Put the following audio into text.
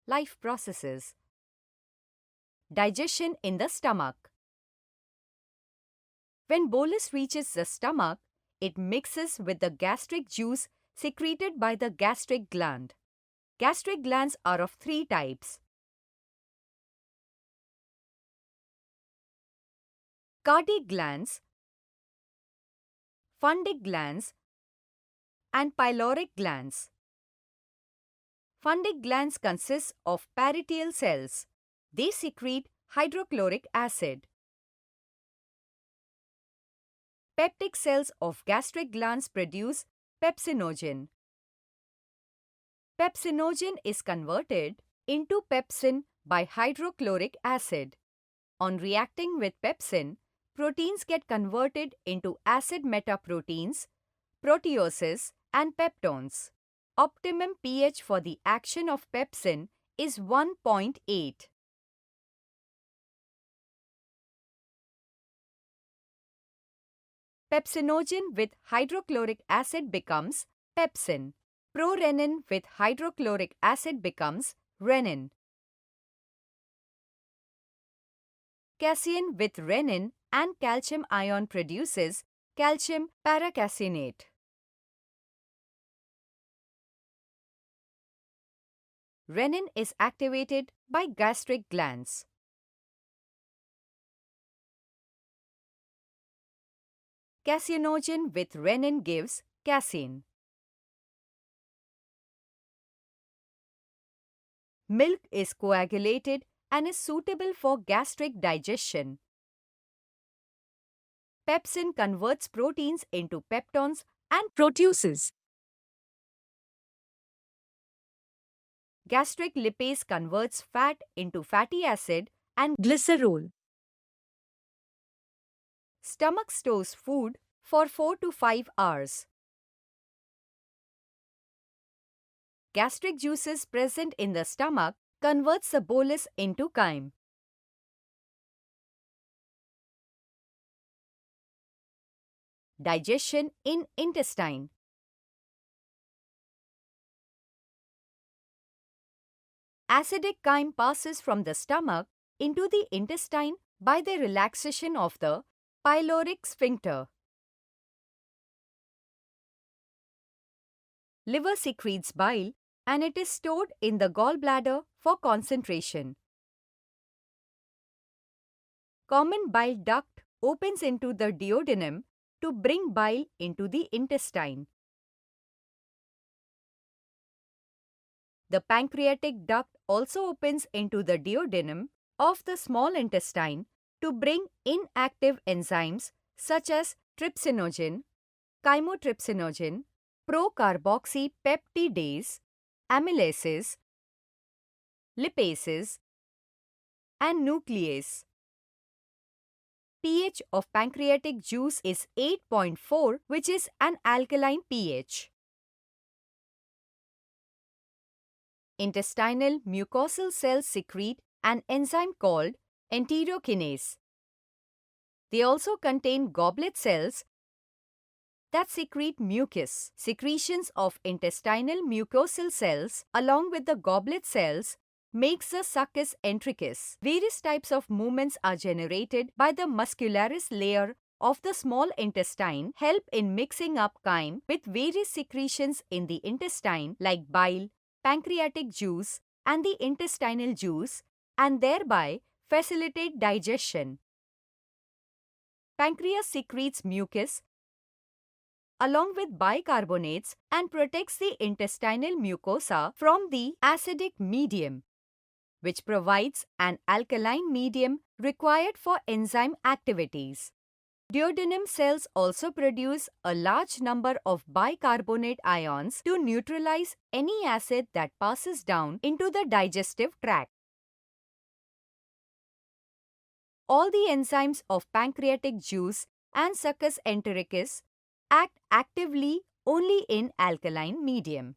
life processes. Digestion in the stomach. When bolus reaches the stomach, it mixes with the gastric juice secreted by the gastric gland. Gastric glands are of three types: Cardiac glands, fundic glands, and pyloric glands. Fundic glands consist of parietal cells. They secrete hydrochloric acid. Peptic cells of gastric glands produce pepsinogen. Pepsinogen is converted into pepsin by hydrochloric acid. On reacting with pepsin, proteins get converted into acid metaproteins, proteoses, and peptones. Optimum pH for the action of pepsin is 1.8. Pepsinogen with hydrochloric acid becomes pepsin. Prorenin with hydrochloric acid becomes renin. Casein with renin and calcium ion produces calcium paracaseinate. Renin is activated by gastric glands. Caseinogen with renin gives casein. Milk is coagulated and is suitable for gastric digestion. Pepsin converts proteins into peptones and proteoses. Gastric lipase converts fat into fatty acid and glycerol. Stomach stores food for 4 to 5 hours. Gastric juices present in the stomach converts the bolus into chyme. Digestion in intestine. Acidic chyme passes from the stomach into the intestine by the relaxation of the pyloric sphincter. Liver secretes bile and it is stored in the gallbladder for concentration. Common bile duct opens into the duodenum to bring bile into the intestine. The pancreatic duct also opens into the duodenum of the small intestine to bring inactive enzymes such as trypsinogen, chymotrypsinogen, procarboxypeptidase, amylases, lipases, and nuclease. pH of pancreatic juice is 8.4, which is an alkaline pH. Intestinal mucosal cells secrete an enzyme called enterokinase. They also contain goblet cells that secrete mucus. Secretions of intestinal mucosal cells along with the goblet cells makes the succus entericus. Various types of movements are generated by the muscularis layer of the small intestine, help in mixing up chyme with various secretions in the intestine like bile, pancreatic juice, and the intestinal juice, and thereby facilitate digestion. Pancreas secretes mucus along with bicarbonates and protects the intestinal mucosa from the acidic medium, which provides an alkaline medium required for enzyme activities. Duodenum cells also produce a large number of bicarbonate ions to neutralize any acid that passes down into the digestive tract. All the enzymes of pancreatic juice and succus entericus act actively only in alkaline medium.